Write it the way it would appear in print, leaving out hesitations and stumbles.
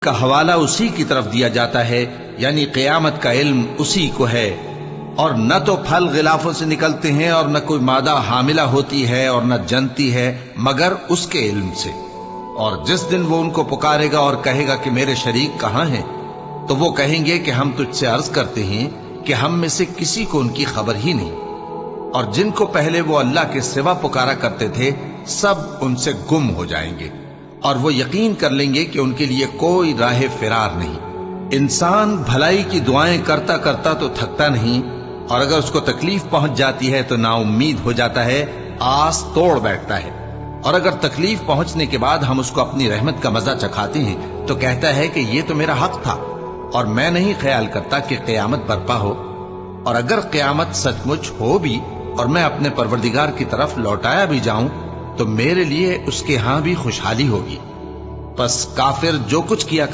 کا حوالہ اسی کی طرف دیا جاتا ہے، یعنی قیامت کا علم اسی کو ہے، اور نہ تو پھل غلافوں سے نکلتے ہیں اور نہ کوئی مادہ حاملہ ہوتی ہے اور نہ جنتی ہے مگر اس کے علم سے۔ اور جس دن وہ ان کو پکارے گا اور کہے گا کہ میرے شریک کہاں ہیں، تو وہ کہیں گے کہ ہم تجھ سے عرض کرتے ہیں کہ ہم میں سے کسی کو ان کی خبر ہی نہیں، اور جن کو پہلے وہ اللہ کے سوا پکارا کرتے تھے سب ان سے گم ہو جائیں گے، اور وہ یقین کر لیں گے کہ ان کے لیے کوئی راہ فرار نہیں۔ انسان بھلائی کی دعائیں کرتا کرتا تو تھکتا نہیں، اور اگر اس کو تکلیف پہنچ جاتی ہے تو نا امید ہو جاتا ہے، آس توڑ بیٹھتا ہے، اور اگر تکلیف پہنچنے کے بعد ہم اس کو اپنی رحمت کا مزہ چکھاتے ہیں تو کہتا ہے کہ یہ تو میرا حق تھا، اور میں نہیں خیال کرتا کہ قیامت برپا ہو۔ اور اگر قیامت سچ مچ ہو بھی اور میں اپنے پروردگار کی طرف لوٹایا بھی جاؤں تو میرے لیے اس کے ہاں بھی خوشحالی ہوگی۔ پس کافر جو کچھ کیا